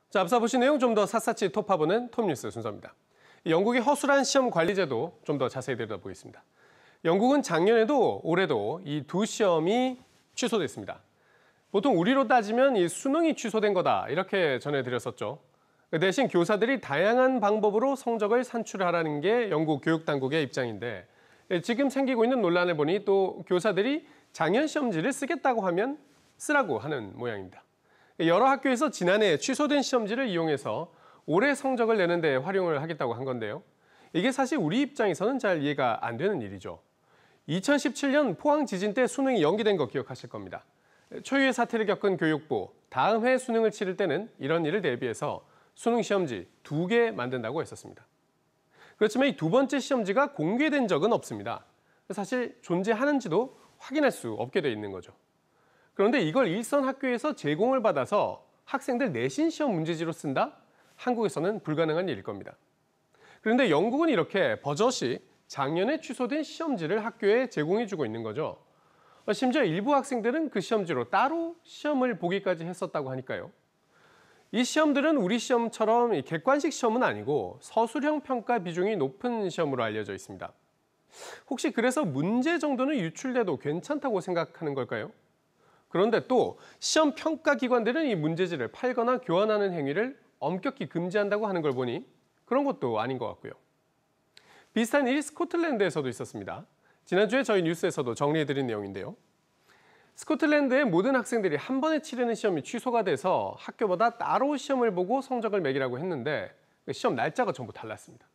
자, 앞서 보신 내용 좀 더 샅샅이 톱파보는 톱뉴스 순서입니다. 영국의 허술한 시험 관리제도 좀 더 자세히 들여다보겠습니다. 영국은 작년에도 올해도 이 두 시험이 취소됐습니다. 보통 우리로 따지면 이 수능이 취소된 거다 이렇게 전해드렸었죠. 대신 교사들이 다양한 방법으로 성적을 산출하라는 게 영국 교육당국의 입장인데 지금 생기고 있는 논란을 보니 또 교사들이 작년 시험지를 쓰겠다고 하면 쓰라고 하는 모양입니다. 여러 학교에서 지난해 취소된 시험지를 이용해서 올해 성적을 내는 데 활용을 하겠다고 한 건데요. 이게 사실 우리 입장에서는 잘 이해가 안 되는 일이죠. 2017년 포항 지진 때 수능이 연기된 거 기억하실 겁니다. 초유의 사태를 겪은 교육부, 다음 해 수능을 치를 때는 이런 일을 대비해서 수능 시험지 2개 만든다고 했었습니다. 그렇지만 이 두 번째 시험지가 공개된 적은 없습니다. 사실 존재하는지도 확인할 수 없게 돼 있는 거죠. 그런데 이걸 일선 학교에서 제공을 받아서 학생들 내신 시험 문제지로 쓴다? 한국에서는 불가능한 일일 겁니다. 그런데 영국은 이렇게 버젓이 작년에 취소된 시험지를 학교에 제공해주고 있는 거죠. 심지어 일부 학생들은 그 시험지로 따로 시험을 보기까지 했었다고 하니까요. 이 시험들은 우리 시험처럼 객관식 시험은 아니고 서술형 평가 비중이 높은 시험으로 알려져 있습니다. 혹시 그래서 문제 정도는 유출돼도 괜찮다고 생각하는 걸까요? 그런데 또 시험 평가 기관들은 이 문제지를 팔거나 교환하는 행위를 엄격히 금지한다고 하는 걸 보니 그런 것도 아닌 것 같고요. 비슷한 일이 스코틀랜드에서도 있었습니다. 지난주에 저희 뉴스에서도 정리해드린 내용인데요. 스코틀랜드의 모든 학생들이 한 번에 치르는 시험이 취소가 돼서 학교마다 따로 시험을 보고 성적을 매기라고 했는데 시험 날짜가 전부 달랐습니다.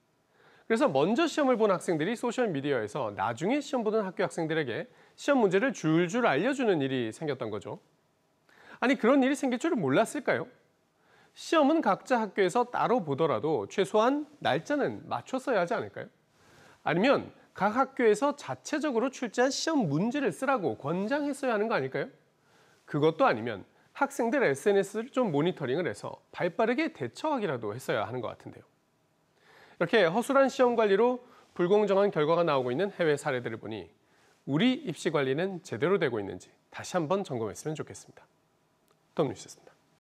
그래서 먼저 시험을 본 학생들이 소셜미디어에서 나중에 시험 보는 학교 학생들에게 시험 문제를 줄줄 알려주는 일이 생겼던 거죠. 아니, 그런 일이 생길 줄은 몰랐을까요? 시험은 각자 학교에서 따로 보더라도 최소한 날짜는 맞췄어야 하지 않을까요? 아니면 각 학교에서 자체적으로 출제한 시험 문제를 쓰라고 권장했어야 하는 거 아닐까요? 그것도 아니면 학생들 SNS를 좀 모니터링을 해서 발빠르게 대처하기라도 했어야 하는 것 같은데요. 이렇게 허술한 시험 관리로 불공정한 결과가 나오고 있는 해외 사례들을 보니 우리 입시 관리는 제대로 되고 있는지 다시 한번 점검했으면 좋겠습니다. 톱뉴스였습니다.